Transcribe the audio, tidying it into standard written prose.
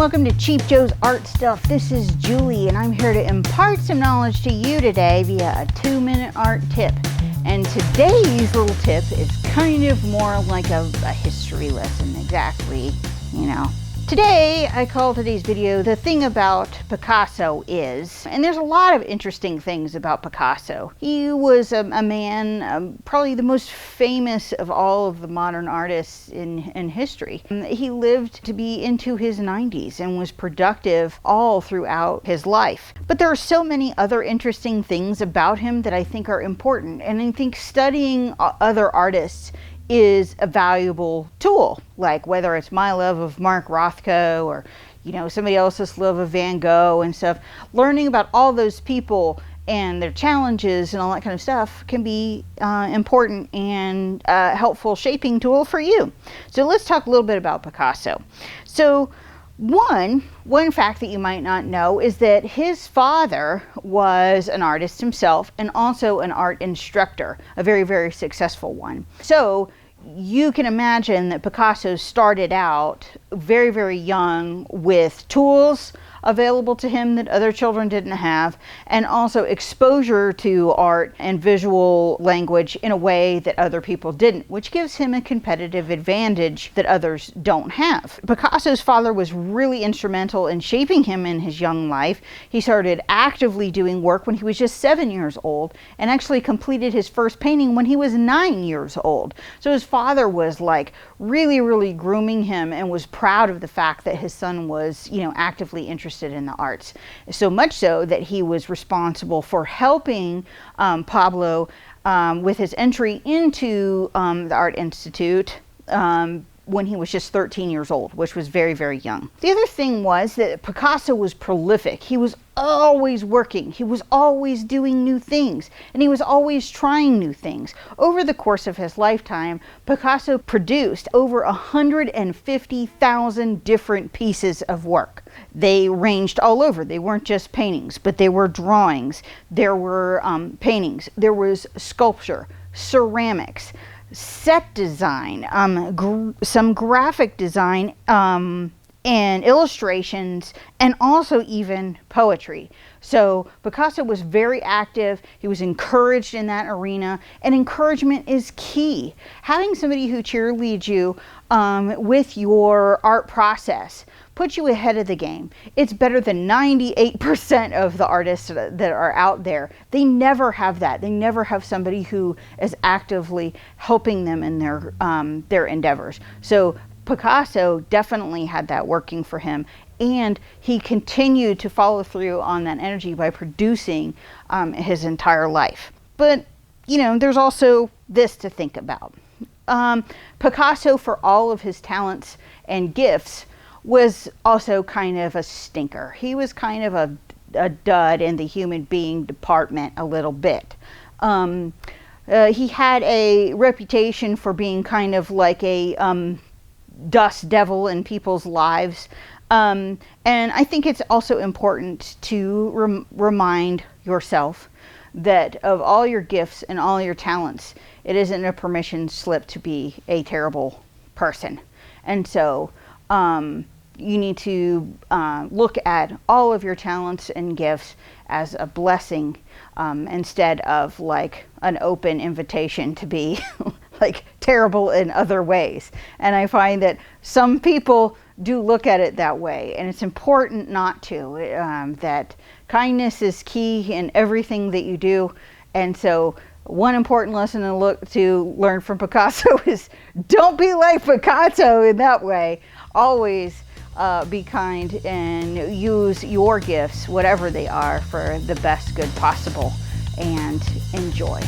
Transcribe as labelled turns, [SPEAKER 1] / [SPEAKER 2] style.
[SPEAKER 1] welcome to Cheap Joe's Art Stuff. This is Julie, and I'm here to impart some knowledge to you today via a 2-minute art tip. And today's little tip is kind of more like a history lesson, exactly, you know. Today, I call today's video The Thing About Picasso Is, and there's a lot of interesting things about Picasso. He was a man, probably the most famous of all of the modern artists in history. He lived to be into his 90s and was productive all throughout his life. But there are so many other interesting things about him that I think are important, and I think studying other artists is a valuable tool, like whether it's my love of Mark Rothko or, you know, somebody else's love of Van Gogh and stuff. Learning about all those people and their challenges and all that kind of stuff can be important and a helpful shaping tool for you. So let's talk a little bit about Picasso. So one fact that you might not know is that his father was an artist himself and also an art instructor, a very, very successful one. So you can imagine that Picasso started out very, very young with tools available to him that other children didn't have, and also exposure to art and visual language in a way that other people didn't, which gives him a competitive advantage that others don't have. Picasso's father was really instrumental in shaping him in his young life. He started actively doing work when he was just 7 years old and actually completed his first painting when he was 9 years old. So his father was like really, really grooming him and was proud of the fact that his son was, you know, actively interested in the arts. So much so that he was responsible for helping Pablo with his entry into the Art Institute when he was just 13 years old, which was very, very young. The other thing was that Picasso was prolific. He was always working. He was always doing new things, and he was always trying new things. Over the course of his lifetime, Picasso produced over 150,000 different pieces of work. They ranged all over. They weren't just paintings, but they were drawings. There were paintings. There was sculpture, ceramics, set design, some graphic design, and illustrations, and also even poetry. So Picasso was very active. He was encouraged in that arena, and encouragement is key. Having somebody who cheerleads you with your art process puts you ahead of the game. It's better than 98% of the artists that are out there. They never have that. They never have somebody who is actively helping them in their endeavors. So Picasso definitely had that working for him, and he continued to follow through on that energy by producing his entire life. But, you know, there's also this to think about. Picasso, for all of his talents and gifts, was also kind of a stinker. He was kind of a dud in the human being department a little bit. He had a reputation for being kind of like a dust devil in people's lives. And I think it's also important to remind yourself that of all your gifts and all your talents, it isn't a permission slip to be a terrible person. And so you need to look at all of your talents and gifts as a blessing instead of like an open invitation to be like terrible in other ways. And I find that some people do look at it that way, and it's important not to. That kindness is key in everything that you do. And so one important lesson to learn from Picasso is don't be like Picasso in that way. Always be kind and use your gifts, whatever they are, for the best good possible, and enjoy.